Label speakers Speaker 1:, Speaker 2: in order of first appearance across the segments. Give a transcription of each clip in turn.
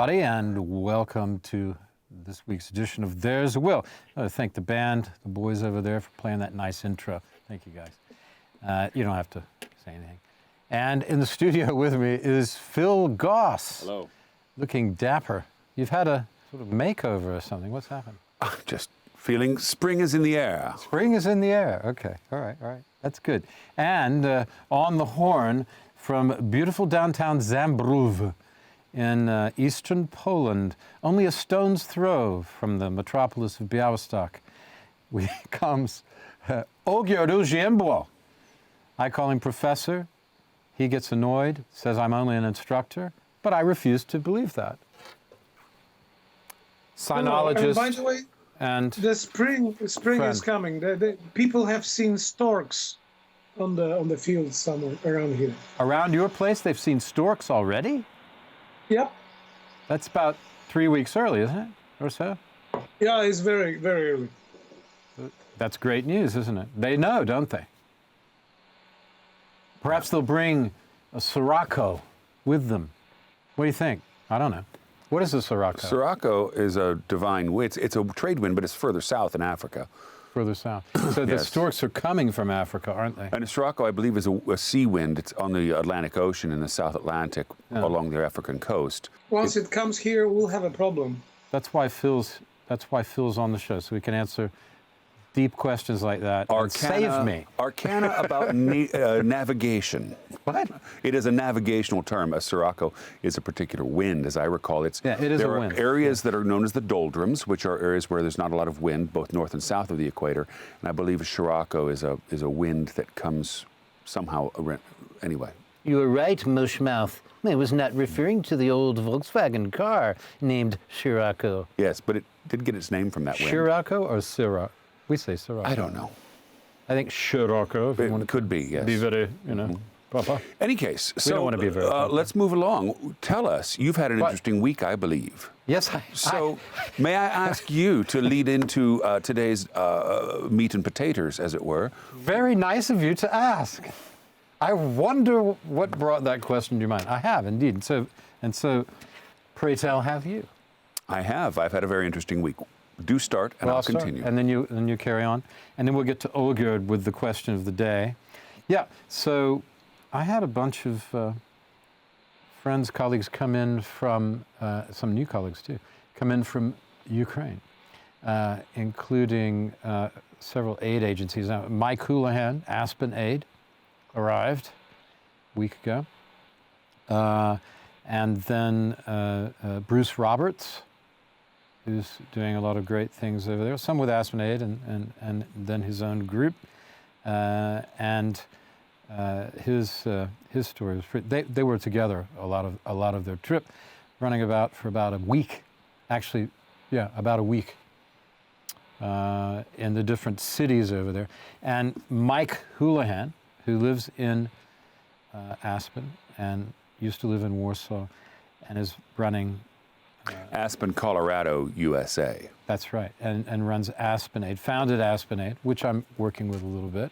Speaker 1: everybody, and welcome to this week's edition of There's a Will. I want to thank the band, the boys over there, for playing that nice intro. Thank you, guys. You don't have to say anything. And in the studio with me is Phil Goss.
Speaker 2: Hello.
Speaker 1: Looking dapper. You've had a sort of makeover or something. What's happened?
Speaker 2: Just feeling spring is in the air.
Speaker 1: Spring is in the air. Okay. All right. That's good. And on the horn from beautiful downtown Zambrów in eastern Poland, only a stone's throw from the metropolis of Białystok, comes Olgierd Uziembo. I call him professor. He gets annoyed, says I'm only an instructor, but I refuse to believe that. Sinologist.
Speaker 3: And by the way, the spring is coming. The people have seen storks on the fields somewhere around here.
Speaker 1: Around your place, they've seen storks already?
Speaker 3: Yep.
Speaker 1: That's about 3 weeks early, isn't it, or so?
Speaker 3: Yeah, it's very, very early.
Speaker 1: That's great news, isn't it? They know, don't they? Perhaps they'll bring a sirocco with them. What do you think? I don't know. What is a sirocco?
Speaker 2: Sirocco is a divine wind. It's a trade wind, but it's further south in Africa.
Speaker 1: Further south. So the storks are coming from Africa, aren't they?
Speaker 2: And a sirocco, I believe, is a sea wind. It's on the Atlantic Ocean in the South Atlantic along the African coast.
Speaker 3: Once it comes here, we'll have a problem.
Speaker 1: That's why Phil's on the show, so we can answer deep questions like that. Save me.
Speaker 2: Arcana about navigation.
Speaker 1: What?
Speaker 2: It is a navigational term. A sirocco is a particular wind, as I recall.
Speaker 1: It is a wind.
Speaker 2: There are areas that are known as the doldrums, which are areas where there's not a lot of wind, both north and south of the equator. And I believe a sirocco is a wind that comes somehow around. Anyway.
Speaker 4: You were right, Mushmouth. I was not referring to the old Volkswagen car named Scirocco.
Speaker 2: Yes, but it did get its name from that wind.
Speaker 1: Scirocco or Syrah? We say Sirocco.
Speaker 2: I don't know.
Speaker 1: I think Scirocco. If you want to
Speaker 2: could be, yes.
Speaker 1: Be very, proper.
Speaker 2: Any case,
Speaker 1: we don't want to be very
Speaker 2: let's move along. Tell us, you've had an interesting week, I believe.
Speaker 1: Yes,
Speaker 2: may I ask you to lead into today's meat and potatoes, as it were?
Speaker 1: Very nice of you to ask. I wonder what brought that question to your mind. I have, indeed. And so, pray tell, have you?
Speaker 2: I have. I've had a very interesting week. Do start, and I'll continue.
Speaker 1: And then you carry on. And then we'll get to Olgierd with the question of the day. Yeah, so I had a bunch of friends, colleagues come in from, some new colleagues too, come in from Ukraine, including several aid agencies. Now, Mike Houlihan, Aspen Aid, arrived a week ago. And then Bruce Roberts, who's doing a lot of great things over there, some with Aspen Aid and then his own group. And his story was pretty, they were together a lot of their trip, running for about a week. Actually, yeah, about a week in the different cities over there. And Mike Houlihan, who lives in Aspen and used to live in Warsaw and is running
Speaker 2: Aspen, Colorado, USA.
Speaker 1: That's right, and runs Aspen Aid, founded Aspen Aid, which I'm working with a little bit,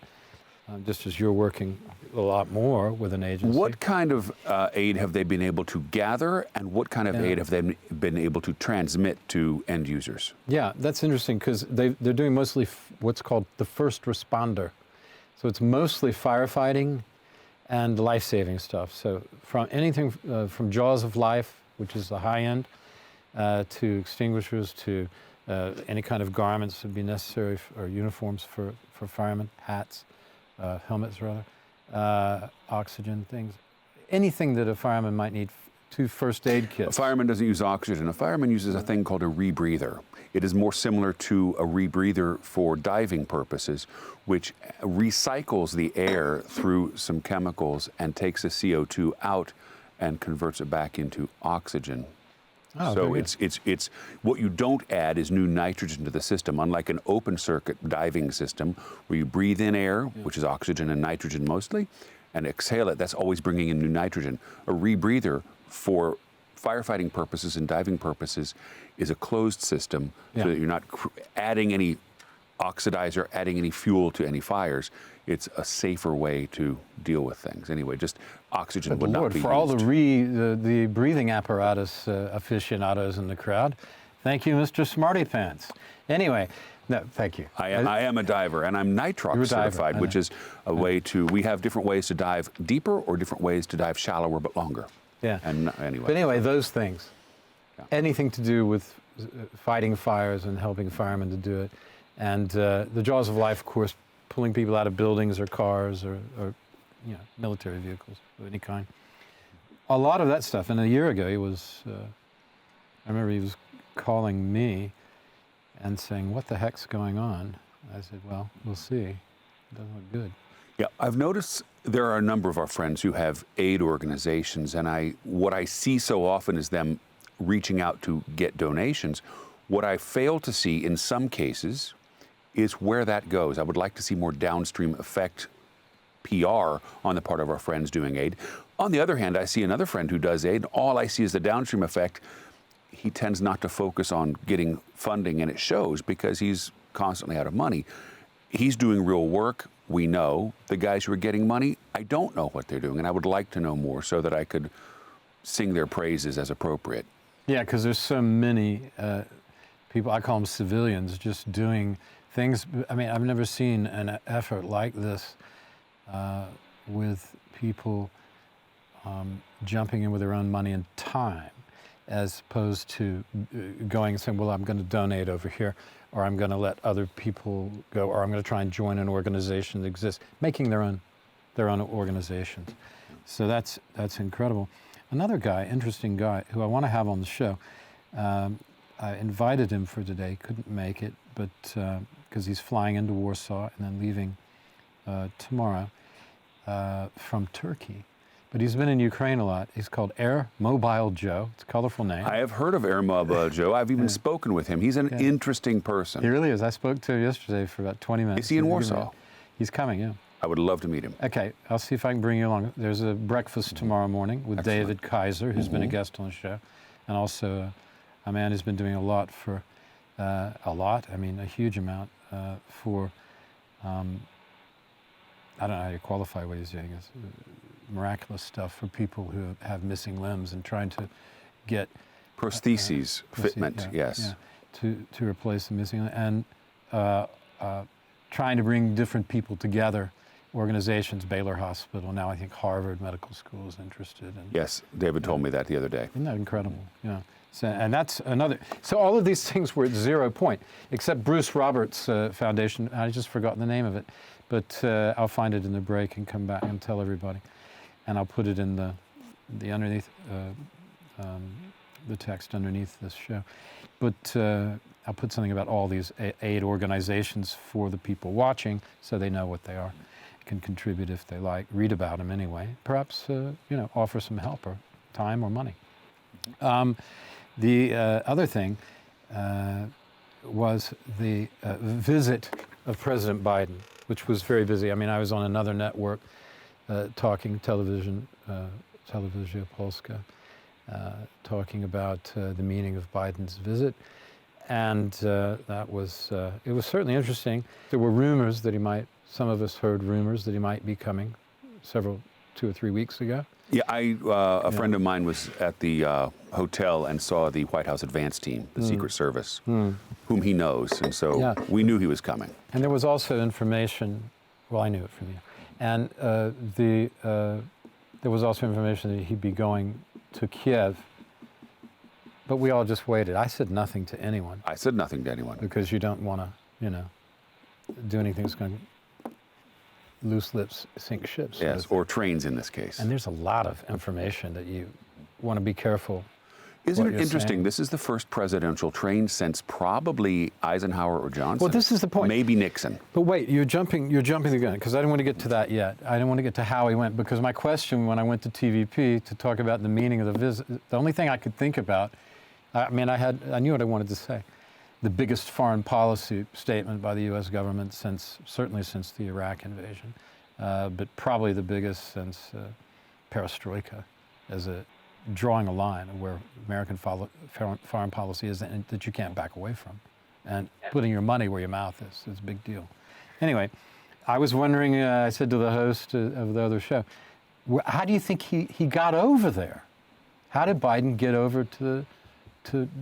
Speaker 1: just as you're working a lot more with an agency.
Speaker 2: What kind of aid have they been able to gather, and what kind of aid have they been able to transmit to end users?
Speaker 1: Yeah, that's interesting, because they're doing mostly what's called the first responder. So it's mostly firefighting and life-saving stuff. So from anything from jaws of life, which is the high end, to extinguishers, to any kind of garments that would be necessary, or uniforms for firemen, hats, helmets rather, oxygen things, anything that a fireman might need, to first aid kits.
Speaker 2: A fireman doesn't use oxygen. A fireman uses a thing called a rebreather. It is more similar to a rebreather for diving purposes, which recycles the air through some chemicals and takes the CO2 out and converts it back into oxygen.
Speaker 1: Oh,
Speaker 2: so it's what you don't add is new nitrogen to the system, unlike an open circuit diving system where you breathe in air, which is oxygen and nitrogen mostly, and exhale it. That's always bringing in new nitrogen. A rebreather for firefighting purposes and diving purposes is a closed system, so that you're not adding any oxidize or adding any fuel to any fires. It's a safer way to deal with things. Anyway, just oxygen would not be
Speaker 1: for
Speaker 2: used.
Speaker 1: all the breathing apparatus aficionados in the crowd, thank you, Mr. Smarty Pants. Anyway, no, thank you.
Speaker 2: I am a diver, and I'm nitrox certified, which is a way to, we have different ways to dive deeper or different ways to dive shallower but longer.
Speaker 1: Yeah.
Speaker 2: And anyway.
Speaker 1: But anyway, those things, anything to do with fighting fires and helping firemen to do it. And the jaws of life, of course, pulling people out of buildings or cars or military vehicles of any kind. A lot of that stuff. And a year ago, he was, I remember he was calling me and saying, what the heck's going on? I said, well, we'll see. It doesn't look good.
Speaker 2: Yeah, I've noticed there are a number of our friends who have aid organizations, and what I see so often is them reaching out to get donations. What I fail to see in some cases is where that goes. I would like to see more downstream effect PR on the part of our friends doing aid. On the other hand, I see another friend who does aid. All I see is the downstream effect. He tends not to focus on getting funding, and it shows because he's constantly out of money. He's doing real work. We know. The guys who are getting money, I don't know what they're doing, and I would like to know more so that I could sing their praises as appropriate.
Speaker 1: Yeah, because there's so many people, I call them civilians, just doing things. I mean, I've never seen an effort like this with people jumping in with their own money and time, as opposed to going and saying, well, I'm going to donate over here, or I'm going to let other people go, or I'm going to try and join an organization that exists, making their own organizations. So that's incredible. Another guy, interesting guy, who I want to have on the show, I invited him for today, couldn't make it, but because he's flying into Warsaw and then leaving tomorrow from Turkey. But he's been in Ukraine a lot. He's called Air Mobile Joe. It's a colorful name.
Speaker 2: I have heard of Air Mobile Joe. I've even spoken with him. He's an interesting person.
Speaker 1: He really is. I spoke to him yesterday for about 20 minutes.
Speaker 2: Is he in Warsaw?
Speaker 1: He's coming, yeah.
Speaker 2: I would love to meet him.
Speaker 1: Okay, I'll see if I can bring you along. There's a breakfast tomorrow morning with David Kaiser, who's been a guest on the show, and also a man who's been doing a lot for, a huge amount for, I don't know how you qualify what he's doing. It's miraculous stuff for people who have missing limbs and trying to get
Speaker 2: prostheses, fitment, yes.
Speaker 1: Yeah, to replace the missing, and trying to bring different people together, organizations, Baylor Hospital, now I think Harvard Medical School is interested. And,
Speaker 2: yes, David told me that the other day.
Speaker 1: Isn't that incredible? Yeah. So, and that's another, so all of these things were at 0 point, except Bruce Roberts Foundation. I just forgotten the name of it, but I'll find it in the break and come back and tell everybody. And I'll put it in the underneath, the text underneath this show. But I'll put something about all these aid organizations for the people watching so they know what they are, can contribute if they like, read about them anyway, perhaps, offer some help or time or money. The other thing was the visit of President Biden, which was very busy. I mean, I was on another network talking Television Polska, talking about the meaning of Biden's visit. And that was, it was certainly interesting. There were rumors that some of us heard rumors that he might be coming 2 or 3 weeks ago.
Speaker 2: Yeah, a friend of mine was at the hotel and saw the White House advance team, the Secret Service, whom he knows. And so we knew he was coming.
Speaker 1: And there was also information, well, I knew it from you. And there was also information that he'd be going to Kiev. But we all just waited. I said nothing to anyone.
Speaker 2: I said nothing to anyone.
Speaker 1: Because you don't want to, do anything that's going to loose lips sink ships.
Speaker 2: Yes, or trains in this case.
Speaker 1: And there's a lot of information that you want to be careful.
Speaker 2: Isn't it interesting? Saying. This is the first presidential train since probably Eisenhower or Johnson.
Speaker 1: Well, this is the point.
Speaker 2: Maybe Nixon.
Speaker 1: But wait, you're jumping the gun, because I don't want to get to that yet. I don't want to get to how he went, because my question when I went to TVP to talk about the meaning of the visit, the only thing I could think about, I knew what I wanted to say. The biggest foreign policy statement by the U.S. government certainly since the Iraq invasion, but probably the biggest since perestroika, as drawing a line of where American foreign policy is and that you can't back away from. and putting your money where your mouth is a big deal. Anyway, I was wondering, I said to the host of the other show, how do you think he got over there? How did Biden get over to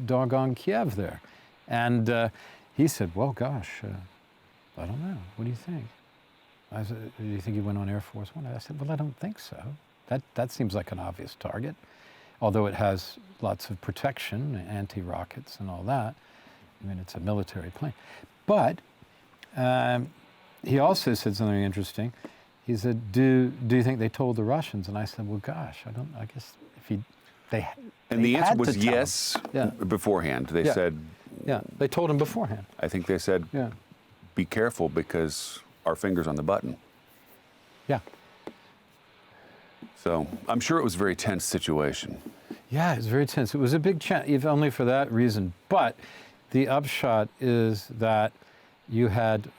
Speaker 1: doggone Kiev there? And he said, well, gosh, I don't know. What do you think? I said, do you think he went on Air Force One? I said, well, I don't think so. That seems like an obvious target, although it has lots of protection, anti-rockets and all that. I mean, it's a military plane. But he also said something interesting. He said, do you think they told the Russians? And I said, well, gosh, I guess if they
Speaker 2: And the answer was
Speaker 1: to tell
Speaker 2: yes beforehand. They said...
Speaker 1: Yeah, they told him beforehand.
Speaker 2: I think they said, be careful because our finger's on the button.
Speaker 1: Yeah.
Speaker 2: So I'm sure it was a very tense situation.
Speaker 1: Yeah, it was very tense. It was a big chance, if only for that reason. But the upshot is that you had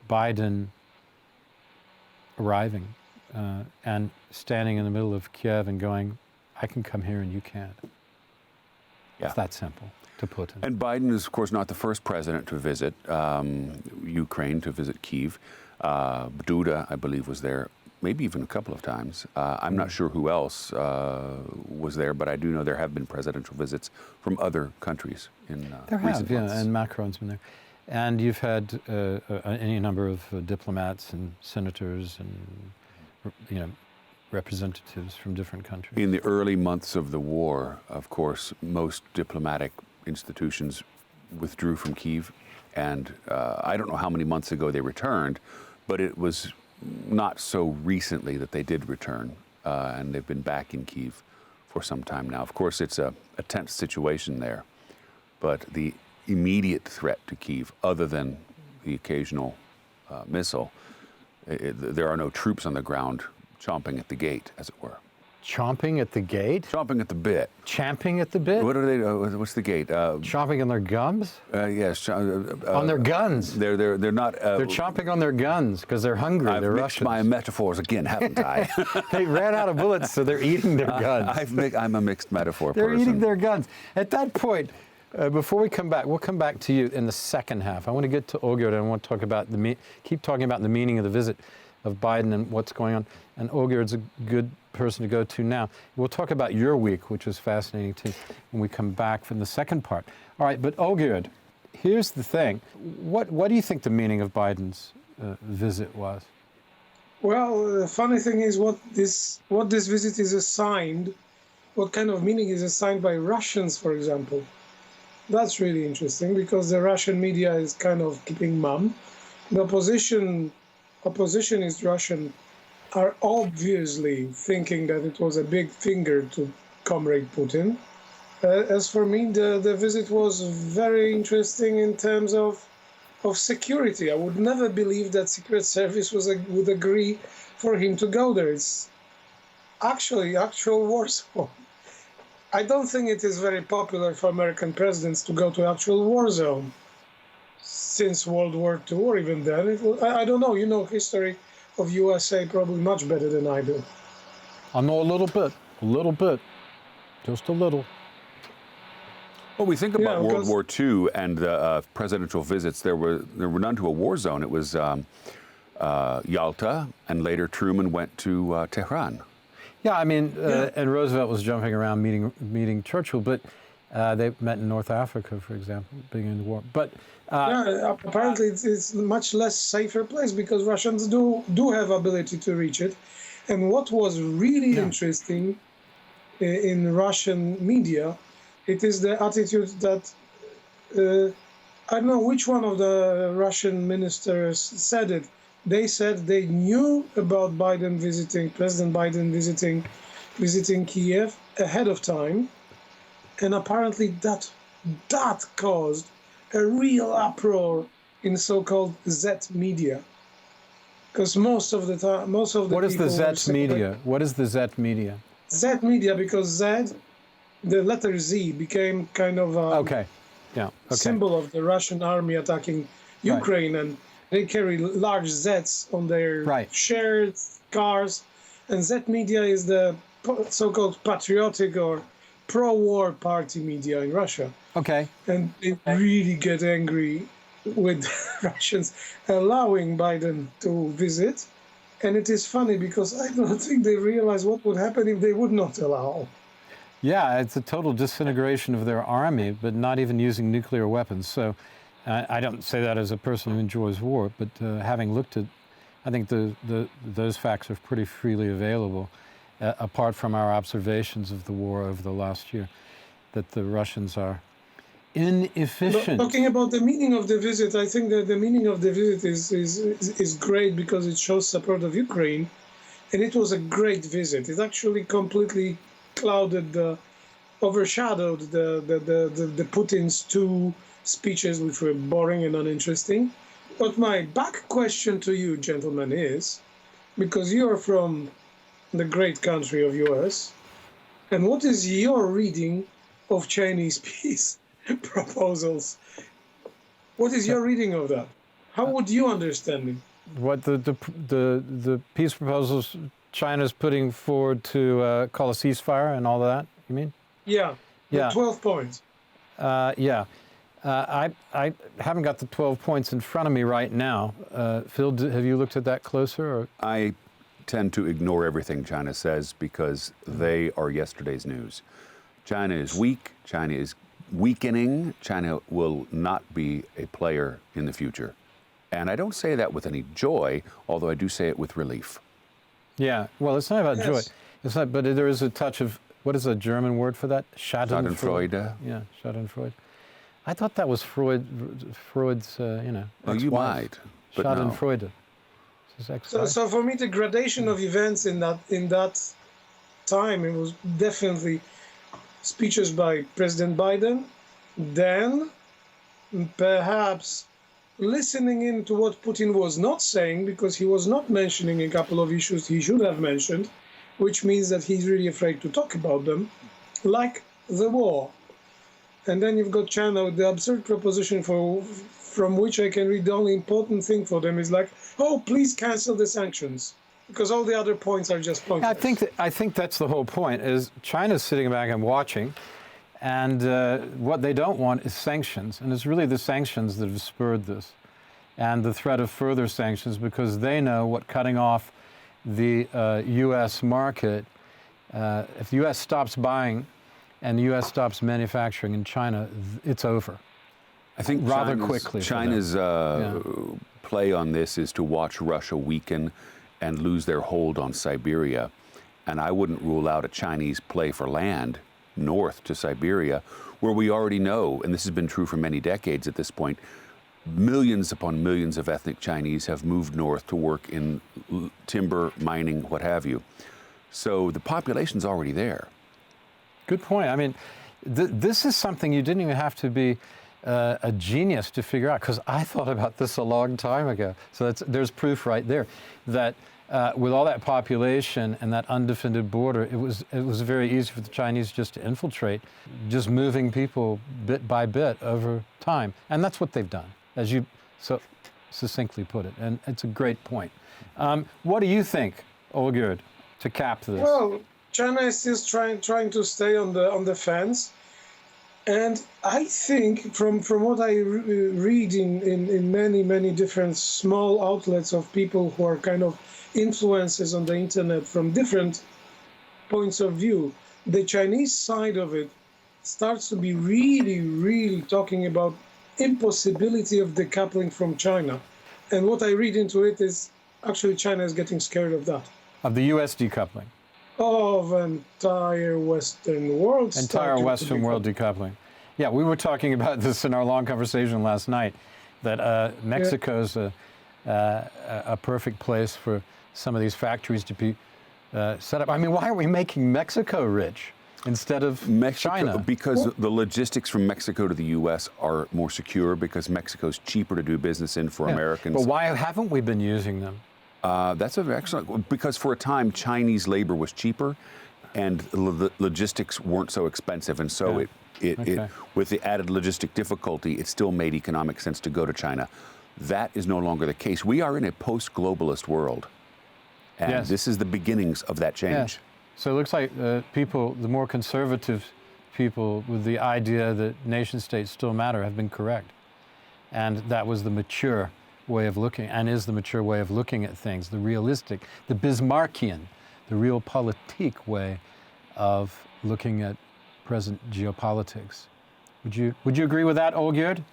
Speaker 1: Biden arriving and standing in the middle of Kiev and going, I can come here and you can't.
Speaker 2: Yeah.
Speaker 1: It's that simple to Putin.
Speaker 2: And Biden is, of course, not the first president to visit Ukraine, to visit Kyiv. Duda, I believe, was there maybe even a couple of times. I'm not sure who else was there, but I do know there have been presidential visits from other countries in recent months.
Speaker 1: And Macron's been there. And you've had any number of diplomats and senators and, representatives from different countries.
Speaker 2: In the early months of the war, of course, most diplomatic institutions withdrew from Kyiv. And I don't know how many months ago they returned, but it was not so recently that they did return. And they've been back in Kyiv for some time now. Of course, it's a tense situation there. But the immediate threat to Kyiv, other than the occasional missile, there are no troops on the ground chomping at the gate, as it were.
Speaker 1: Chomping at the gate?
Speaker 2: Chomping at the bit.
Speaker 1: Champing at the bit?
Speaker 2: What are they? What's the gate?
Speaker 1: Chomping on their gums?
Speaker 2: Yes.
Speaker 1: On their guns.
Speaker 2: They're not.
Speaker 1: They're chomping on their guns because they're hungry.
Speaker 2: I've mixed
Speaker 1: Russians.
Speaker 2: my metaphors again, haven't I?
Speaker 1: They ran out of bullets, so they're eating their guns.
Speaker 2: I'm a mixed metaphor
Speaker 1: They're
Speaker 2: person.
Speaker 1: eating their guns. At that point, before we come back, we'll come back to you in the second half. I want to get to Olgierd and I want to talk about keep talking about the meaning of the visit of Biden and what's going on. And Olgierd's a good person to go to now. We'll talk about your week, which is fascinating too, when we come back from the second part. All right, but Olgierd, here's the thing. What do you think the meaning of Biden's visit was?
Speaker 3: Well, the funny thing is what this visit is assigned, what kind of meaning is assigned by Russians, for example. That's really interesting because the Russian media is kind of keeping mum. The oppositionist Russian are obviously thinking that it was a big finger to Comrade Putin. As for me, the visit was very interesting in terms of security. I would never believe that Secret Service would agree for him to go there. It's actually actual Warsaw. I don't think it is very popular for American presidents to go to actual war zone since World War II or even then. I don't know. You know history of USA probably much better than I do.
Speaker 1: I know a little bit, just a little.
Speaker 2: Well, we think about World War II and presidential visits. There were none to a war zone. It was Yalta, and later Truman went to Tehran.
Speaker 1: Yeah, I mean, and Roosevelt was jumping around meeting Churchill, but they met in North Africa, for example, beginning of the war. But
Speaker 3: apparently it's a much less safer place because Russians do have ability to reach it. And what was really interesting in Russian media, it is the attitude that I don't know which one of the Russian ministers said it. They said they knew about President Biden visiting Kiev ahead of time, and apparently that caused a real uproar in so-called Z media, because most of the
Speaker 1: what is the Z media? What is the Z media?
Speaker 3: Z media, because Z, the letter Z, became kind of a symbol of the Russian army attacking Ukraine, and they carry large Zs on their shirts, cars, and Z media is the so-called patriotic or pro-war party media in Russia.
Speaker 1: Okay.
Speaker 3: And they really get angry with Russians allowing Biden to visit. And it is funny because I don't think they realize what would happen if they would not allow.
Speaker 1: Yeah, it's a total disintegration of their army, but not even using nuclear weapons. So I don't say that as a person who enjoys war, but having looked at, I think those facts are pretty freely available, apart from our observations of the war over the last year, that the Russians are inefficient.
Speaker 3: Talking about the meaning of the visit, I think that the meaning of the visit is great because it shows support of Ukraine, and it was a great visit. It actually completely clouded, overshadowed the Putin's two speeches, which were boring and uninteresting. But my back question to you, gentlemen, is, because you're from the great country of US, and what is your reading of Chinese peace proposals? What is your reading of that? How would you understand it?
Speaker 1: What the peace proposals China's putting forward to call a ceasefire and all of that, you mean?
Speaker 3: Yeah,
Speaker 1: Yeah.
Speaker 3: 12 points.
Speaker 1: Yeah. I haven't got the 12 points in front of me right now. Phil, have you looked at that closer? Or?
Speaker 2: I tend to ignore everything China says because they are yesterday's news. China is weak. China is weakening. China will not be a player in the future. And I don't say that with any joy, although I do say it with relief.
Speaker 1: Yeah, well, it's not about joy.
Speaker 3: Yes.
Speaker 1: It's not, but there is a touch of, what is a German word for that?
Speaker 2: Schadenfreude.
Speaker 1: Yeah, Schadenfreude. I thought that was Freud's,
Speaker 2: Oh, you
Speaker 1: ex-wife.
Speaker 2: might, but no.
Speaker 1: Schadenfreude. His ex-wife.
Speaker 3: So for me, the gradation of events in that time, it was definitely speeches by President Biden, then perhaps listening into what Putin was not saying, because he was not mentioning a couple of issues he should have mentioned, which means that he's really afraid to talk about them, like the war. And then you've got China with the absurd proposition from which I can read the only important thing for them is like, oh, please cancel the sanctions, because all the other points are just pointless.
Speaker 1: I think that's the whole point, is China's sitting back and watching, and what they don't want is sanctions. And it's really the sanctions that have spurred this, and the threat of further sanctions, because they know what cutting off the U.S. market, if the U.S. stops buying and the U.S. stops manufacturing in China, it's over.
Speaker 2: I think
Speaker 1: rather
Speaker 2: China's,
Speaker 1: quickly.
Speaker 2: China's play on this is to watch Russia weaken and lose their hold on Siberia. And I wouldn't rule out a Chinese play for land north to Siberia, where we already know, and this has been true for many decades at this point, millions upon millions of ethnic Chinese have moved north to work in timber, mining, what have you. So the population's already there.
Speaker 1: Good point. I mean, this is something you didn't even have to be a genius to figure out, because I thought about this a long time ago. So there's proof right there that with all that population and that undefended border, it was very easy for the Chinese just to infiltrate, just moving people bit by bit over time. And that's what they've done, as you so succinctly put it. And it's a great point. What do you think, Olgerd, to cap this?
Speaker 3: Well, China is still trying to stay on the fence. And I think from what I read in many different small outlets of people who are kind of influencers on the internet from different points of view, the Chinese side of it starts to be really talking about impossibility of decoupling from China. And what I read into it is actually China is getting scared of that.
Speaker 1: Of the U.S. decoupling?
Speaker 3: Of entire Western world.
Speaker 1: Entire Western world decoupling. Yeah, we were talking about this in our long conversation last night, that Mexico's a perfect place for some of these factories to be set up. I mean, why are we making Mexico rich instead of China?
Speaker 2: Because the logistics from Mexico to the U.S. are more secure, because Mexico's cheaper to do business in for Americans.
Speaker 1: But why haven't we been using them?
Speaker 2: That's an excellent, because for a time Chinese labor was cheaper, and the logistics weren't so expensive, and so it with the added logistic difficulty, it still made economic sense to go to China. That is no longer the case. We are in a post-globalist world, and this is the beginnings of that change.
Speaker 1: Yes. So it looks like people, the more conservative people with the idea that nation states still matter have been correct. And that was the mature way of looking, and is the mature way of looking at things, the realistic, the Bismarckian, the realpolitik way of looking at present geopolitics. Would you agree with that, Olgjerd?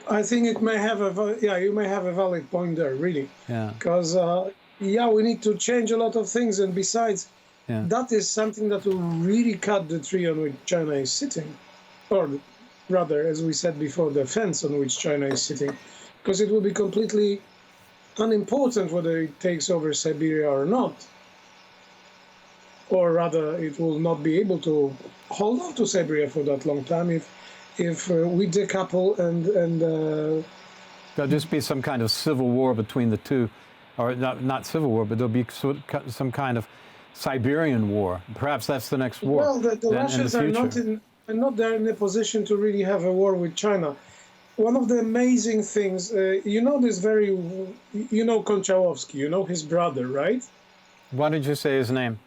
Speaker 3: I think it may have you may have a valid point there, really.
Speaker 1: Yeah.
Speaker 3: Because we need to change a lot of things, and besides, that is something that will really cut the tree on which China is sitting, or rather, as we said before, the fence on which China is sitting, because it will be completely unimportant whether it takes over Siberia or not. Or rather, it will not be able to hold on to Siberia for that long time if we decouple and
Speaker 1: there'll just be some kind of civil war between the two, or not civil war, but there'll be some kind of Siberian war. Perhaps that's the next war.
Speaker 3: Well, the Russians are not there in a position to really have a war with China. One of the amazing things, Konchalovsky, his brother, right?
Speaker 1: Why did you say his name?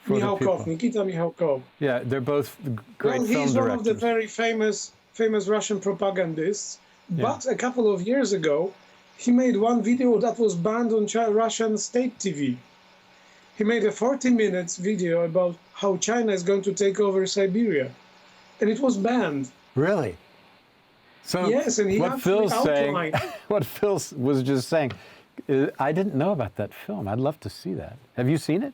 Speaker 3: Nikita Mikhalkov.
Speaker 1: Yeah, they're both great film directors.
Speaker 3: He's one of the very famous Russian propagandists.
Speaker 1: Yeah.
Speaker 3: But a couple of years ago, he made one video that was banned on Russian state TV. He made a 40 minutes video about how China is going to take over Siberia. And it was banned.
Speaker 1: Really? So
Speaker 3: yes, and he
Speaker 1: what Phil's
Speaker 3: outlined.
Speaker 1: saying, what Phil was just saying, I didn't know about that film. I'd love to see that. Have you seen it?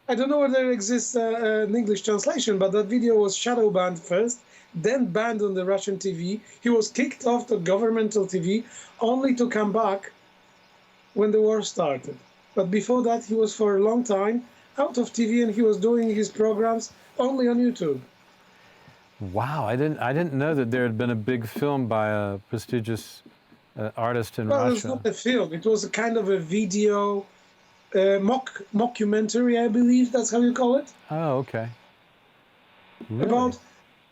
Speaker 3: I don't know whether there exists an English translation, but that video was shadow banned first, then banned on the Russian TV. He was kicked off the governmental TV, only to come back when the war started. But before that, he was for a long time out of TV, and he was doing his programs only on YouTube.
Speaker 1: Wow, I didn't know that there had been a big film by a prestigious artist in Russia.
Speaker 3: Well, it was not a film. It was a kind of a video, mockumentary, I believe that's how you call it.
Speaker 1: Oh, okay. Really?
Speaker 3: About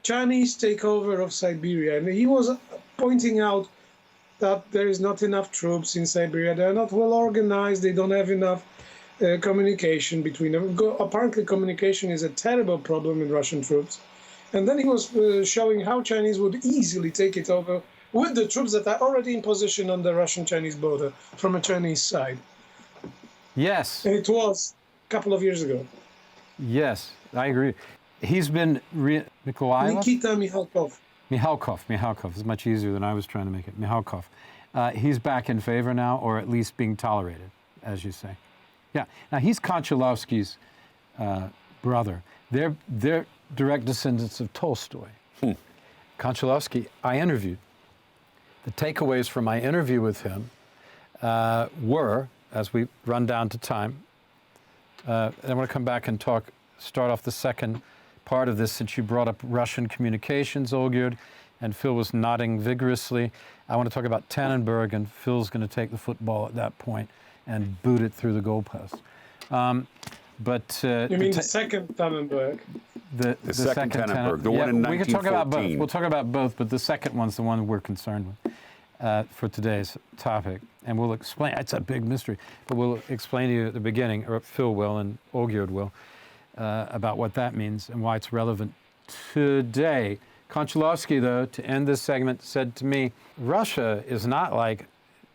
Speaker 3: Chinese takeover of Siberia. And he was pointing out that there is not enough troops in Siberia. They're not well organized. They don't have enough communication between them. Apparently, communication is a terrible problem in Russian troops. And then he was showing how Chinese would easily take it over with the troops that are already in position on the Russian-Chinese border from a Chinese side.
Speaker 1: Yes.
Speaker 3: And it was a couple of years ago.
Speaker 1: Yes, I agree. He's been
Speaker 3: Nikita Mikhalkov.
Speaker 1: Mikhalkov is much easier than I was trying to make it. Mikhalkov. He's back in favor now, or at least being tolerated, as you say. Yeah. Now, he's Konchalovsky's brother. They're direct descendants of Tolstoy. Konchalovsky, I interviewed. The takeaways from my interview with him were, as we run down to time, I want to come back and start off the second part of this, since you brought up Russian communications, Olgjerd, and Phil was nodding vigorously. I want to talk about Tannenberg, and Phil's going to take the football at that point and boot it through the goalpost.
Speaker 3: You mean the second Tannenberg?
Speaker 2: The second Tannenberg, the one in 1914.
Speaker 1: We can talk about both. We'll talk about both, but the second one's the one we're concerned with for today's topic. And we'll explain, it's a big mystery, but we'll explain to you at the beginning, or Phil will and Olgjerd will, about what that means and why it's relevant today. Konchalovsky, though, to end this segment, said to me, Russia is not like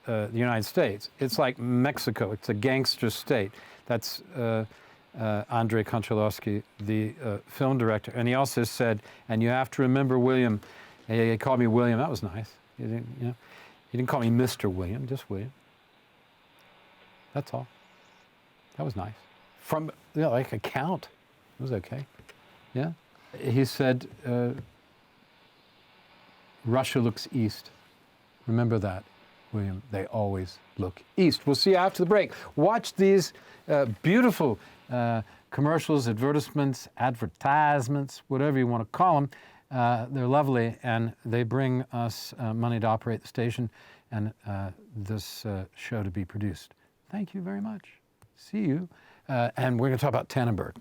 Speaker 1: the United States. It's like Mexico. It's a gangster state. That's Andrei Konchalovsky, the film director. And he also said, and you have to remember William. He called me William. That was nice. He didn't call me Mr. William, just William. That's all. That was nice. From, like a count. It was okay. Yeah. He said, Russia looks east. Remember that, William. They always look east. We'll see you after the break. Watch these beautiful commercials, advertisements, whatever you want to call them. They're lovely, and they bring us money to operate the station and this show to be produced. Thank you very much. See you. And we're going to talk about Tannenberg.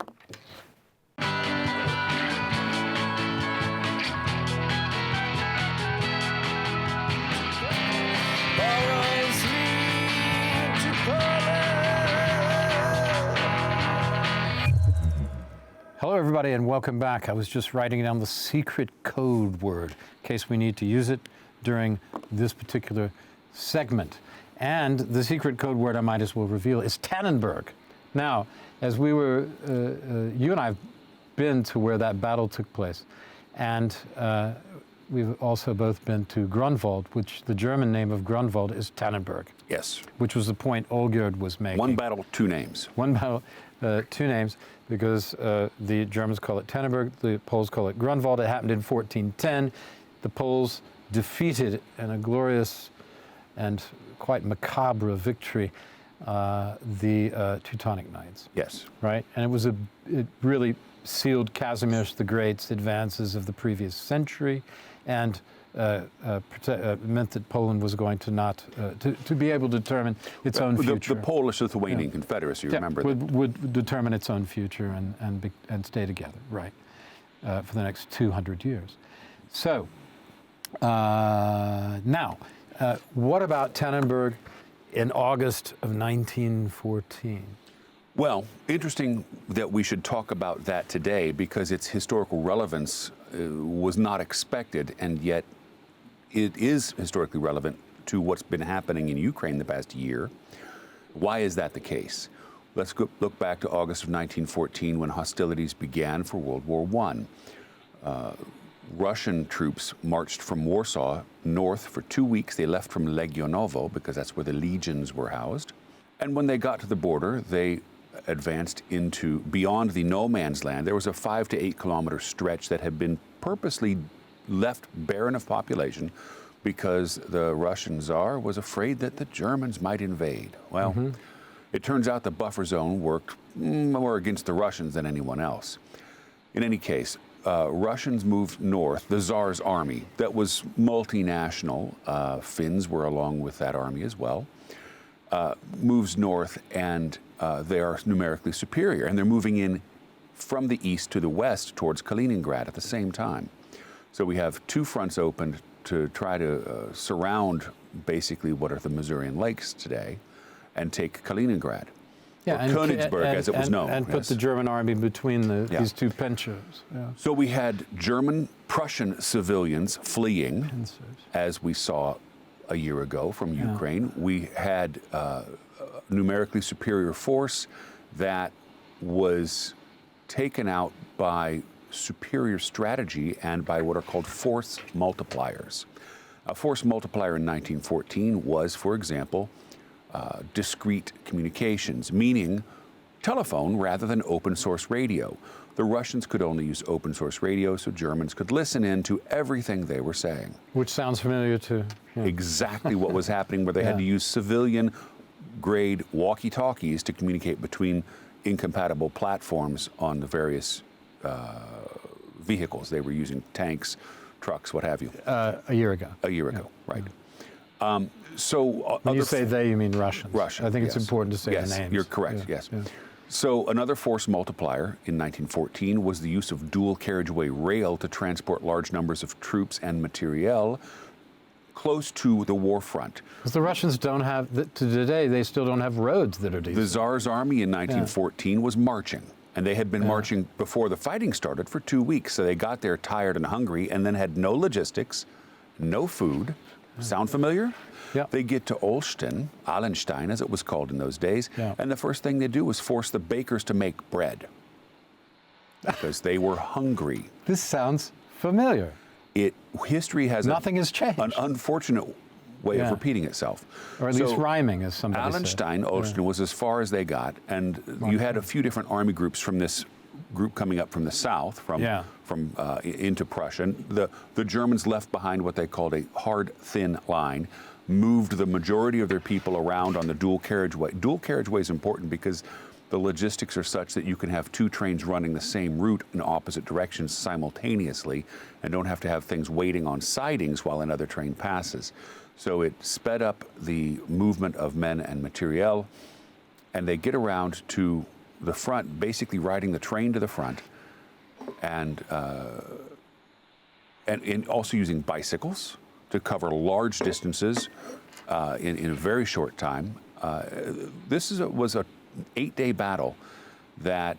Speaker 1: Hello, everybody, and welcome back. I was just writing down the secret code word in case we need to use it during this particular segment. And the secret code word I might as well reveal is Tannenberg. Now, as we were, you and I have been to where that battle took place, and we've also both been to Grunwald, which the German name of Grunwald is Tannenberg. Yes. Which was the point Olgerd was making.
Speaker 2: One battle, two names.
Speaker 1: One battle, two names, because the Germans call it Tannenberg, the Poles call it Grunwald. It happened in 1410. The Poles defeated in a glorious and quite macabre victory the Teutonic Knights.
Speaker 2: Yes.
Speaker 1: Right? And it really sealed Casimir the Great's advances of the previous century, and meant that Poland was going to not to be able to determine its own future.
Speaker 2: The Polish-Lithuanian Confederacy, remember that?
Speaker 1: Would determine its own future and stay together, right, for the next 200 years. So now, what about Tannenberg in August of 1914?
Speaker 2: Well, interesting that we should talk about that today, because its historical relevance was not expected, and yet it is historically relevant to what's been happening in Ukraine the past year. Why is that the case? Let's look back to August of 1914, when hostilities began for World War I. Russian troops marched from Warsaw north for 2 weeks. They left from Legionowo, because that's where the legions were housed. And when they got to the border, they advanced into beyond the no man's land. There was a 5 to 8 kilometer stretch that had been purposely left barren of population because the Russian Tsar was afraid that the Germans might invade. Well, it turns out the buffer zone worked more against the Russians than anyone else. In any case, Russians moved north. The Tsar's army, that was multinational, Finns were along with that army as well, moves north, and they are numerically superior, and they're moving in from the east to the west towards Kaliningrad at the same time. So we have two fronts opened to try to surround basically what are the Masurian Lakes today and take Kaliningrad.
Speaker 1: Yeah,
Speaker 2: or Königsberg, as it was known.
Speaker 1: And put the German army between these two pensions. Yeah.
Speaker 2: So we had German, Prussian civilians fleeing, as we saw a year ago from Ukraine. We had numerically superior force that was taken out by superior strategy and by what are called force multipliers. A force multiplier in 1914 was, for example, discrete communications, meaning telephone rather than open source radio. The Russians could only use open source radio, so Germans could listen in to everything they were saying.
Speaker 1: Which sounds familiar to...
Speaker 2: Exactly what was happening, where they had to use civilian grade walkie-talkies to communicate between incompatible platforms on the various vehicles. They were using tanks, trucks, what have you.
Speaker 1: A year ago.
Speaker 2: A year ago, right.
Speaker 1: When you say they, you mean Russians.
Speaker 2: Russian,
Speaker 1: I think it's important to say the names.
Speaker 2: You're correct, yes. So another force multiplier in 1914 was the use of dual carriageway rail to transport large numbers of troops and materiel close to the war front.
Speaker 1: Because the Russians don't have, to today, they still don't have roads that are decent.
Speaker 2: The Tsar's army in 1914 was marching, and they had been marching before the fighting started for 2 weeks. So they got there tired and hungry, and then had no logistics, no food. Sound familiar?
Speaker 1: Yeah.
Speaker 2: They get to Olsztyn, Allenstein, as it was called in those days, and the first thing they do was force the bakers to make bread because they were hungry.
Speaker 1: This sounds familiar.
Speaker 2: History has
Speaker 1: nothing has changed.
Speaker 2: An unfortunate way of repeating itself,
Speaker 1: or at least rhyming, as somebody
Speaker 2: Allenstein,
Speaker 1: said.
Speaker 2: Olsztyn was as far as they got, and you had a few different army groups from this group coming up from the south, from into Prussia. The Germans left behind what they called a hard, thin line, moved the majority of their people around on the dual carriageway. Dual carriageway is important because the logistics are such that you can have two trains running the same route in opposite directions simultaneously and don't have to have things waiting on sidings while another train passes. So it sped up the movement of men and materiel, and they get around to the front, basically riding the train to the front, and also using bicycles to cover large distances in a very short time. This was an 8-day battle that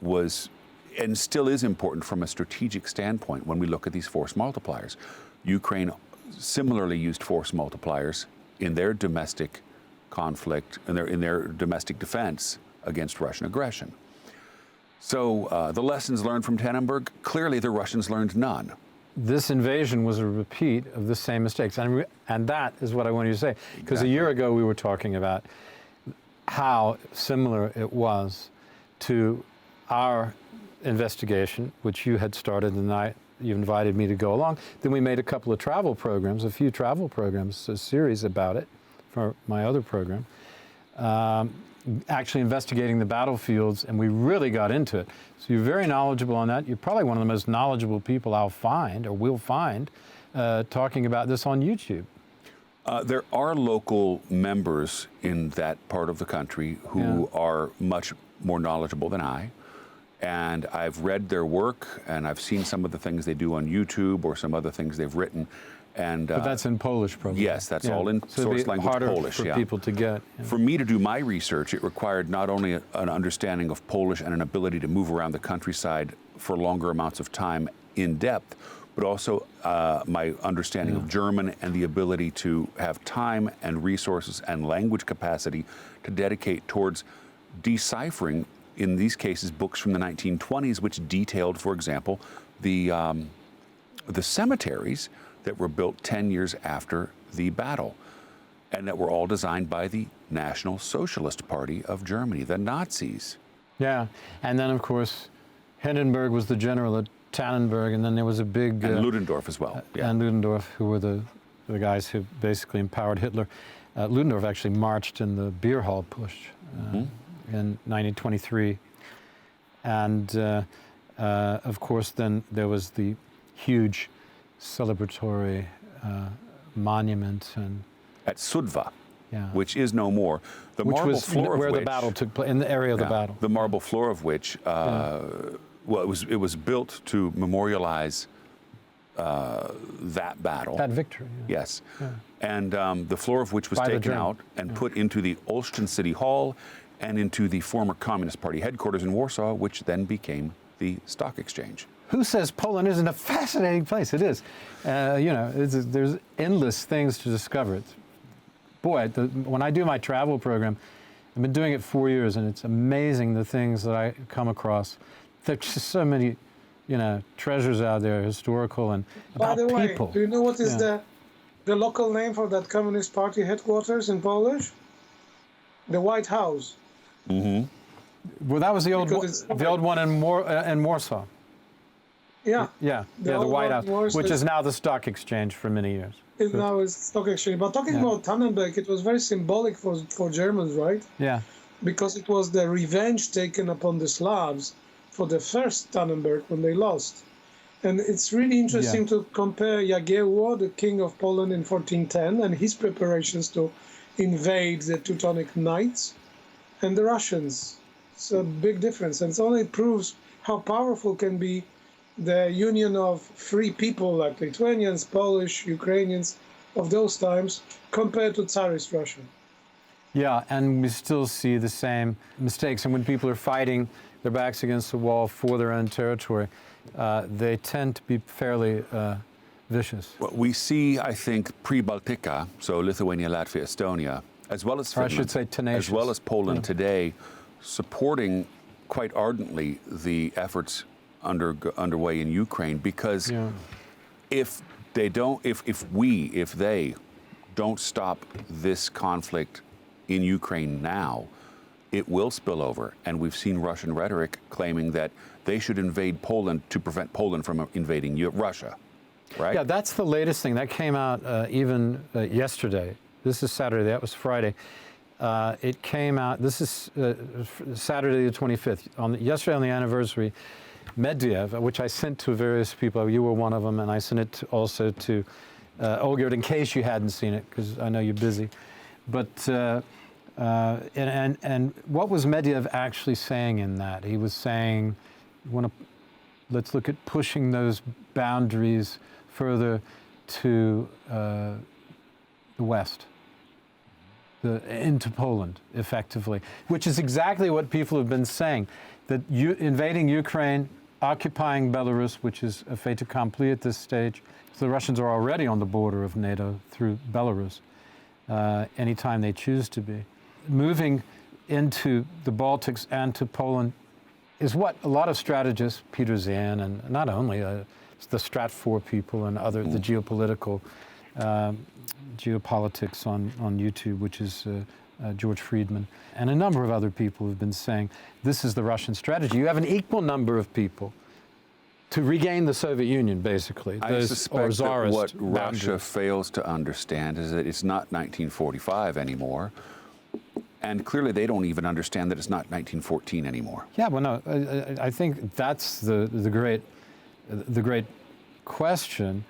Speaker 2: was and still is important from a strategic standpoint when we look at these force multipliers. Ukraine similarly used force multipliers in their domestic conflict, in their domestic defense against Russian aggression. So the lessons learned from Tannenberg, clearly the Russians learned none.
Speaker 1: This invasion was a repeat of the same mistakes. And that is what I wanted to say. Because a year ago we were talking about how similar it was to our investigation, which you had started and you invited me to go along. Then we made a couple of travel programs, a few travel programs, a series about it for my other program, actually investigating the battlefields, and we really got into it. So you're very knowledgeable on that. You're probably one of the most knowledgeable people I'll find or will find talking about this on YouTube.
Speaker 2: There are local members in that part of the country who are much more knowledgeable than I. And I've read their work, and I've seen some of the things they do on YouTube or some other things they've written. And
Speaker 1: but that's in Polish, probably.
Speaker 2: Yes, that's all in source language
Speaker 1: harder
Speaker 2: Polish.
Speaker 1: For people to get.
Speaker 2: For me to do my research, it required not only an understanding of Polish and an ability to move around the countryside for longer amounts of time in depth, but also my understanding of German and the ability to have time and resources and language capacity to dedicate towards deciphering, in these cases, books from the 1920s, which detailed, for example, the cemeteries that were built 10 years after the battle, and that were all designed by the National Socialist Party of Germany, the Nazis.
Speaker 1: Yeah, and then, of course, Hindenburg was the general at Tannenberg, and then there was a big...
Speaker 2: And Ludendorff as well.
Speaker 1: And Ludendorff, who were the guys who basically empowered Hitler. Ludendorff actually marched in the beer hall push in 1923. And, of course, then there was the huge celebratory monument
Speaker 2: at Sudva, which is no more. The
Speaker 1: which
Speaker 2: marble
Speaker 1: was
Speaker 2: floor
Speaker 1: where
Speaker 2: of
Speaker 1: the
Speaker 2: which,
Speaker 1: battle took place, in the area of the battle.
Speaker 2: The marble floor of which, well, it was built to memorialize that battle.
Speaker 1: That victory.
Speaker 2: Yes. And the floor of which was taken out and put into the Olsztyn City Hall and into the former Communist Party headquarters in Warsaw, which then became the stock exchange.
Speaker 1: Who says Poland isn't a fascinating place? It is. You know, there's endless things to discover. Boy, when I do my travel program, I've been doing it 4 years, and it's amazing the things that I come across. There's just so many, you know, treasures out there, historical and about people.
Speaker 3: By the way, do you know what is the local name for that Communist Party headquarters in Polish? The White House.
Speaker 1: Mm-hmm. Well, that was the old one in Warsaw.
Speaker 3: Yeah.
Speaker 1: Yeah, the White House, which is now the stock exchange for many years.
Speaker 3: It's now a stock exchange. But talking about Tannenberg, it was very symbolic for Germans, right?
Speaker 1: Yeah.
Speaker 3: Because it was the revenge taken upon the Slavs for the first Tannenberg when they lost. And it's really interesting to compare Jagiełło, the king of Poland in 1410, and his preparations to invade the Teutonic Knights, and the Russians. It's a big difference. And it only proves how powerful can be the union of free people like Lithuanians, Polish, Ukrainians of those times compared to Tsarist Russia.
Speaker 1: Yeah, and we still see the same mistakes. And when people are fighting their backs against the wall for their own territory, they tend to be fairly vicious.
Speaker 2: Well, we see, I think, pre-Baltica, so Lithuania, Latvia, Estonia, as well as Finland,
Speaker 1: I should say tenacious.
Speaker 2: as well as Poland today, supporting quite ardently the efforts underway in Ukraine, because if they don't stop this conflict in Ukraine now, it will spill over. And we've seen Russian rhetoric claiming that they should invade Poland to prevent Poland from invading Russia, right?
Speaker 1: Yeah, that's the latest thing. That came out even yesterday. This is Saturday, that was Friday. It came out, this is Saturday the 25th. Yesterday on the anniversary, Medvedev, which I sent to various people, you were one of them, and I sent it also to Olgerd in case you hadn't seen it, because I know you're busy. But, and what was Medvedev actually saying in that? He was saying, let's look at pushing those boundaries further to the west, into Poland, effectively, which is exactly what people have been saying, that invading Ukraine occupying Belarus, which is a fait accompli at this stage. So the Russians are already on the border of NATO through Belarus, anytime they choose to be. Moving into the Baltics and to Poland is what a lot of strategists, Peter Zan, and not only the Stratfor people and other, the geopolitics on YouTube, which is George Friedman, and a number of other people have been saying this is the Russian strategy. You have an equal number of people to regain the Soviet Union, basically.
Speaker 2: I suspect that what Russia
Speaker 1: boundaries.
Speaker 2: fails to understand is that it's not 1945 anymore, and clearly they don't even understand that it's not 1914 anymore.
Speaker 1: Yeah, well, no, I think that's the great question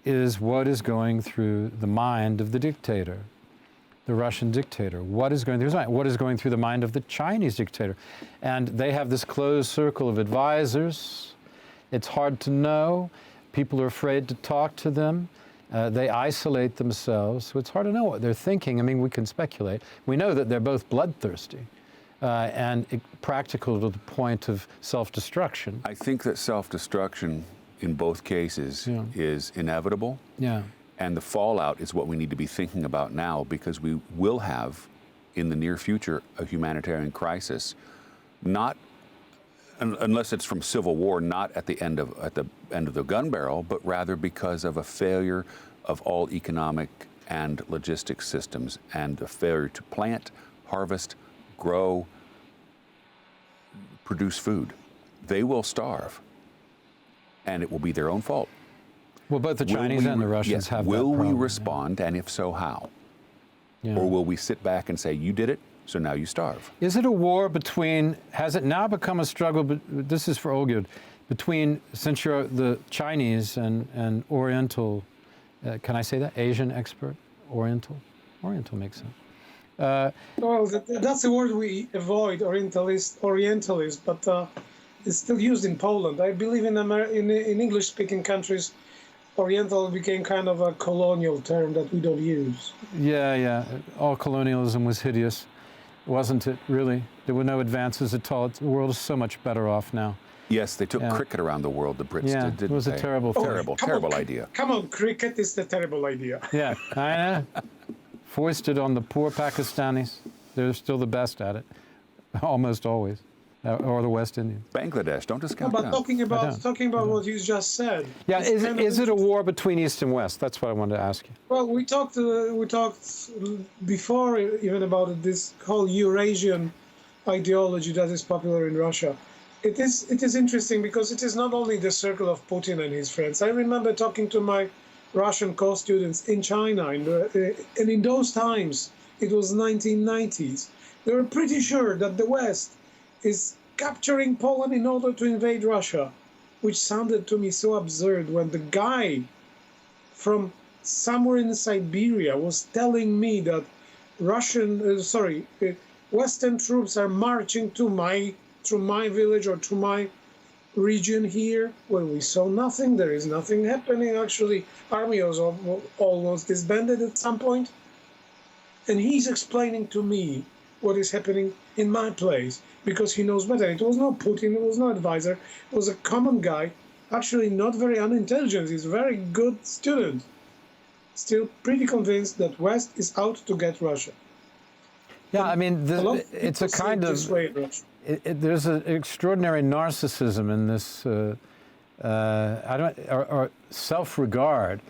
Speaker 1: is what is going through the mind of the dictator, the Russian dictator. What is going through his mind? What is going through the mind of the Chinese dictator? And they have this closed circle of advisors. It's hard to know. People are afraid to talk to them. They isolate themselves, so it's hard to know what they're thinking. I mean, we can speculate. We know that they're both bloodthirsty and practical to the point of self-destruction.
Speaker 2: I think that self-destruction in both cases is inevitable.
Speaker 1: Yeah.
Speaker 2: And the fallout is what we need to be thinking about now, because we will have, in the near future, a humanitarian crisis, not unless it's from civil war, not at the end of the gun barrel, but rather because of a failure of all economic and logistics systems, and a failure to plant, harvest, grow, produce food. They will starve, and it will be their own fault.
Speaker 1: Well, both the Chinese and the Russians have that
Speaker 2: problem. Will we
Speaker 1: problem,
Speaker 2: respond, and if so, how?
Speaker 1: Yeah.
Speaker 2: Or will we sit back and say, you did it, so now you starve?
Speaker 1: Is it a war between, has it now become a struggle, but this is for Olgierd, between, since you're the Chinese and Oriental, can I say that? Asian expert? Oriental? Oriental makes sense.
Speaker 3: Well, that's a word we avoid, Orientalist, but it's still used in Poland. I believe in English-speaking countries, Oriental became kind of a colonial term that we don't use.
Speaker 1: Yeah. All colonialism was hideous, wasn't it, really? There were no advances at all. The world is so much better off now.
Speaker 2: Yes, they took cricket around the world, the Brits did, didn't they?
Speaker 1: It was a terrible thing.
Speaker 2: Terrible idea.
Speaker 3: Come on, cricket is the terrible idea.
Speaker 1: Yeah, I know. Foisted on the poor Pakistanis. They're still the best at it, almost always, or the West Indians.
Speaker 2: Bangladesh, don't discount
Speaker 3: But
Speaker 2: that.
Speaker 3: talking about what you just said.
Speaker 1: Yeah, is it a war between East and West? That's what I wanted to ask you.
Speaker 3: Well, we talked before even about this whole Eurasian ideology that is popular in Russia. It is interesting because it is not only the circle of Putin and his friends. I remember talking to my Russian co-students in China, and in those times, it was 1990s. They were pretty sure that the West is capturing Poland in order to invade Russia, which sounded to me so absurd when the guy from somewhere in Siberia was telling me that Western troops are marching to my village or to my region here. Well, we saw nothing. There is nothing happening. Actually, army was almost disbanded at some point. And he's explaining to me what is happening in my place because he knows better. It was not Putin. It was no advisor. It was a common guy, actually not very unintelligent. He's a very good student. Still pretty convinced that West is out to get Russia.
Speaker 1: Yeah, I mean, it's a kind of... there's an extraordinary narcissism in this, or self-regard.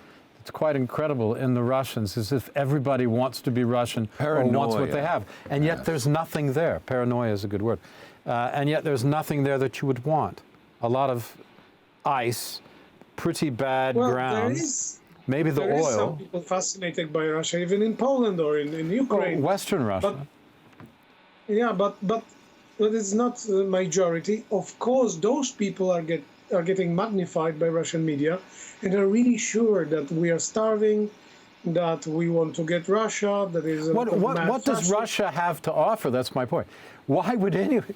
Speaker 1: It's quite incredible in the Russians, as if everybody wants to be Russian or wants what they have. And yet there's nothing there. Paranoia is a good word. And yet there's nothing there that you would want. A lot of ice, pretty bad ground. Maybe the oil.
Speaker 3: There is some people fascinated by Russia, even in Poland or in Ukraine.
Speaker 1: Western Russia.
Speaker 3: But it's not the majority. Of course, those people are getting magnified by Russian media and are really sure that we are starving, that we want to get Russia, that is...
Speaker 1: What does Russia have to offer? That's my point. Why would anyone...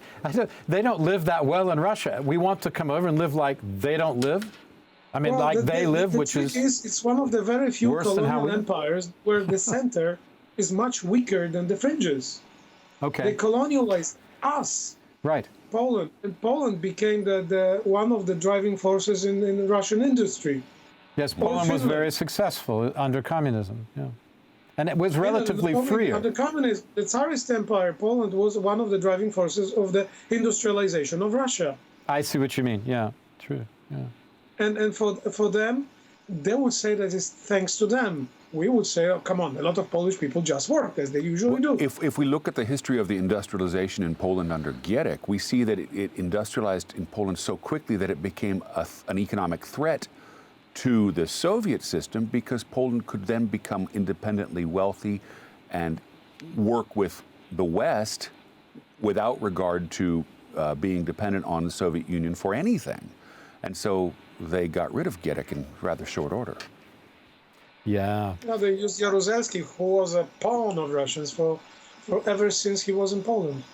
Speaker 1: They don't live that well in Russia. We want to come over and live like they don't live? I mean, they live, which is...
Speaker 3: It's one of the very few colonial empires where the center is much weaker than the fringes.
Speaker 1: Okay.
Speaker 3: They colonialized us.
Speaker 1: Right.
Speaker 3: Poland. And Poland became the one of the driving forces in Russian industry.
Speaker 1: Yes, Poland was very successful under communism. Yeah. And it was relatively freer.
Speaker 3: Under communism, the Tsarist Empire, Poland was one of the driving forces of the industrialization of Russia.
Speaker 1: I see what you mean. Yeah, true. Yeah.
Speaker 3: And for them, they would say that it's thanks to them. We would say, oh, come on, a lot of Polish people just worked, as they usually do.
Speaker 2: If we look at the history of the industrialization in Poland under Gierek, we see that it industrialized in Poland so quickly that it became an economic threat to the Soviet system, because Poland could then become independently wealthy and work with the West without regard to being dependent on the Soviet Union for anything. And so they got rid of Gierek in rather short order.
Speaker 1: Yeah.
Speaker 3: Now they used Jaruzelski, who was a pawn of Russians for ever since he was in Poland.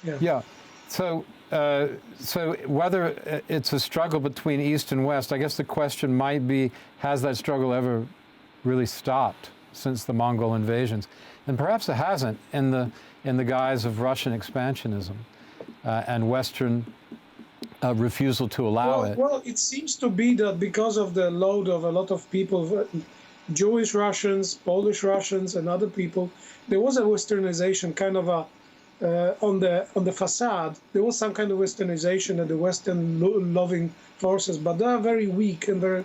Speaker 3: Yeah.
Speaker 1: Yeah. So whether it's a struggle between East and West, I guess the question might be, has that struggle ever really stopped since the Mongol invasions? And perhaps it hasn't, in the guise of Russian expansionism and Western refusal to allow it.
Speaker 3: Well, it seems to be that because of the load of a lot of people, Jewish Russians, Polish Russians, and other people, there was a westernization kind of on the facade. There was some kind of westernization of the Western-loving forces, but they are very weak and very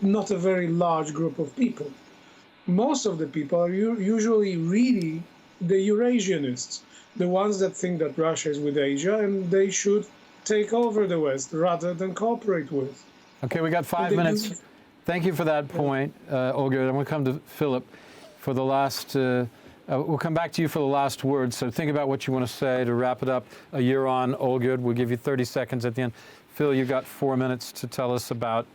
Speaker 3: not a very large group of people. Most of the people are usually really the Eurasianists, the ones that think that Russia is with Asia and they should take over the West rather than cooperate with.
Speaker 1: Okay, we got 5 minutes. Thank you for that point, Olga. I'm going to come to Philip for the last. We'll come back to you for the last word. So think about what you want to say to wrap it up. A year on, Olga. We'll give you 30 seconds at the end. Phil, you've got 4 minutes to tell us about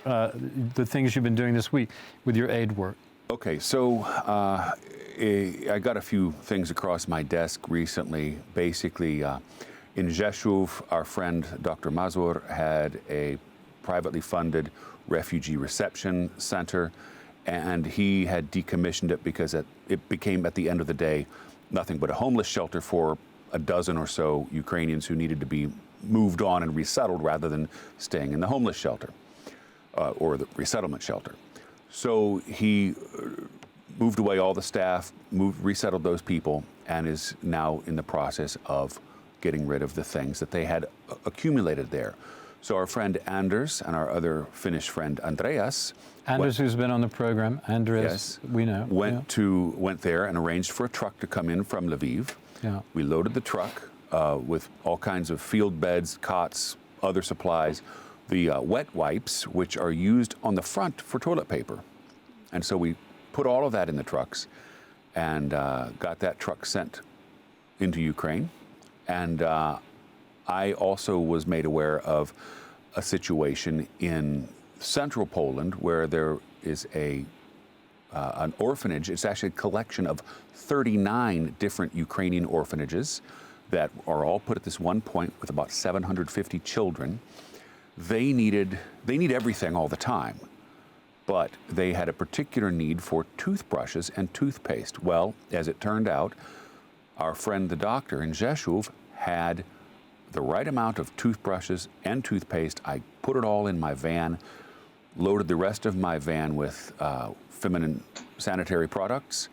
Speaker 1: the things you've been doing this week with your aid work.
Speaker 2: Okay, so I got a few things across my desk recently. Basically, in Rzeszów, our friend Dr. Mazur had a privately funded refugee reception center, and he had decommissioned it because it became, at the end of the day, nothing but a homeless shelter for a dozen or so Ukrainians who needed to be moved on and resettled rather than staying in the homeless shelter or the resettlement shelter. So he moved away all the staff, resettled those people, and is now in the process of getting rid of the things that they had accumulated there. So our friend Anders and our other Finnish friend Andreas,
Speaker 1: who's been on the program, Andreas,
Speaker 2: yes,
Speaker 1: we know,
Speaker 2: went there and arranged for a truck to come in from Lviv.
Speaker 1: Yeah.
Speaker 2: We loaded the truck with all kinds of field beds, cots, other supplies, the wet wipes, which are used on the front for toilet paper. And so we put all of that in the trucks and got that truck sent into Ukraine. And I also was made aware of a situation in central Poland where there is an orphanage. It's actually a collection of 39 different Ukrainian orphanages that are all put at this one point with about 750 children. They need everything all the time, but they had a particular need for toothbrushes and toothpaste. Well, as it turned out, our friend the doctor in Rzeszów had the right amount of toothbrushes and toothpaste. I put it all in my van, loaded the rest of my van with feminine sanitary products,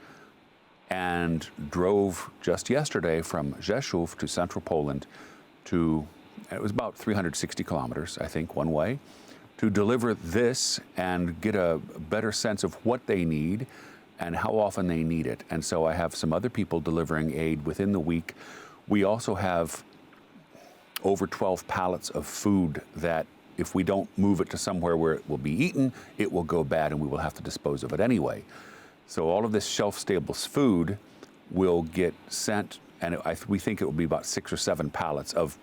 Speaker 2: and drove just yesterday from Rzeszów to central Poland it was about 360 kilometers, I think, one way, to deliver this and get a better sense of what they need and how often they need it. And so I have some other people delivering aid within the week. We also have over 12 pallets of food that if we don't move it to somewhere where it will be eaten, it will go bad and we will have to dispose of it anyway. So all of this shelf-stable food will get sent, and we think it will be about 6 or 7 pallets of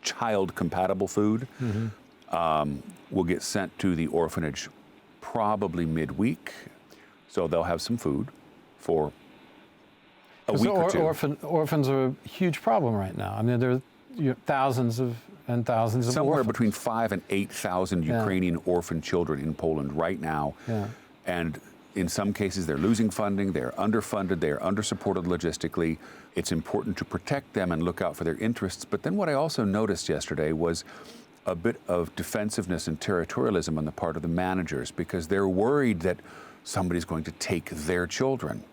Speaker 2: child-compatible food. Mm-hmm. Will get sent to the orphanage probably midweek. So they'll have some food for a week or two.
Speaker 1: Orphans are a huge problem right now. I mean, there are thousands and thousands of
Speaker 2: somewhere
Speaker 1: orphans.
Speaker 2: between 5,000 and 8,000 Ukrainian orphan children in Poland right now.
Speaker 1: Yeah.
Speaker 2: And In some cases, they're losing funding, they're underfunded, they're undersupported logistically. It's important to protect them and look out for their interests. But then what I also noticed yesterday was a bit of defensiveness and territorialism on the part of the managers, because they're worried that somebody's going to take their children.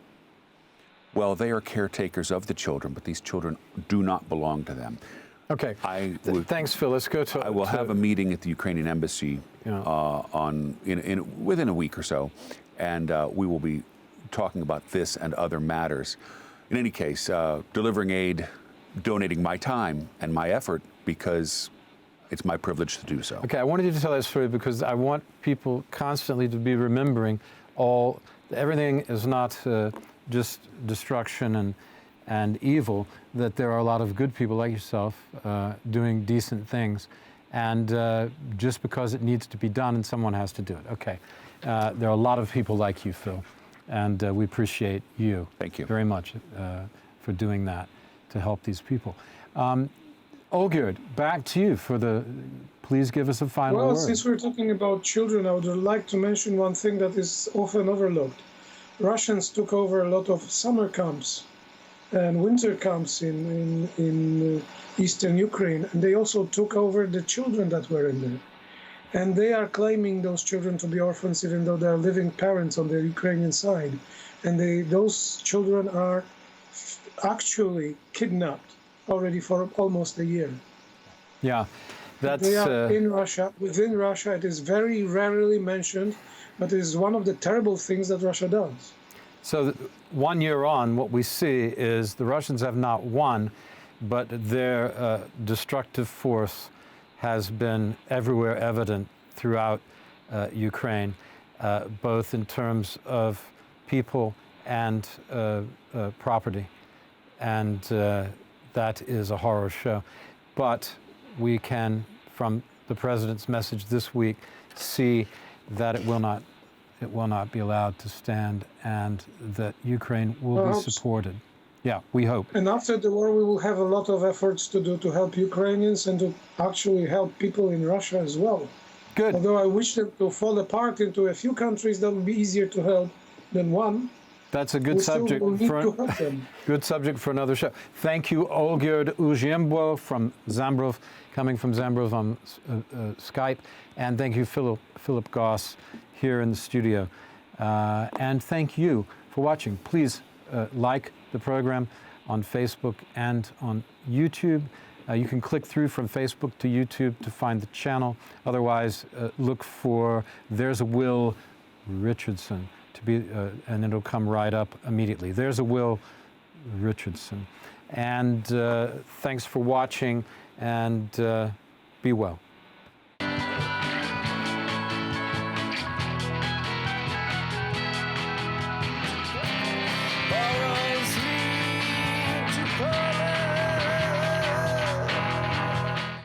Speaker 2: Well, they are caretakers of the children, but these children do not belong to them.
Speaker 1: Okay. Thanks, Phil. Let's go to.
Speaker 2: I will have a meeting at the Ukrainian embassy within a week or so, and we will be talking about this and other matters. In any case, delivering aid, donating my time and my effort, because it's my privilege to do so.
Speaker 1: Okay, I wanted you to tell that story because I want people constantly to be remembering everything is not just destruction and evil, that there are a lot of good people like yourself doing decent things. And just because it needs to be done and someone has to do it. Okay, there are a lot of people like you, Phil, and we appreciate you.
Speaker 2: Thank you
Speaker 1: very much for doing that to help these people. Olgierd, back to you for please give us a final word.
Speaker 3: Well, since we're talking about children, I would like to mention one thing that is often overlooked. Russians took over a lot of summer camps and winter camps in eastern Ukraine, and they also took over the children that were in there. And they are claiming those children to be orphans, even though they are living parents on the Ukrainian side. And those children are actually kidnapped already for almost a year.
Speaker 1: Yeah,
Speaker 3: they are in Russia. Within Russia, it is very rarely mentioned, but it is one of the terrible things that Russia does.
Speaker 1: So 1 year on, what we see is the Russians have not won, but their destructive force has been everywhere evident throughout Ukraine, both in terms of people and property. And that is a horror show. But we can, from the president's message this week, see that it will not be allowed to stand, and that Ukraine will be supported. Yeah, we hope.
Speaker 3: And after the war, we will have a lot of efforts to do to help Ukrainians and to actually help people in Russia as well.
Speaker 1: Good.
Speaker 3: Although I wish them to fall apart into a few countries that would be easier to help than one.
Speaker 1: That's a good subject good subject for another show. Thank you, Olgierd Uziembo from Zambrów, coming from Zambrów on Skype, and thank you, Philip Goss, here in the studio. And thank you for watching. Please like the program on Facebook and on YouTube. You can click through from Facebook to YouTube to find the channel. Otherwise, look for There's a Will Richardson to be, and it'll come right up immediately. There's a Will Richardson. And thanks for watching, and be well.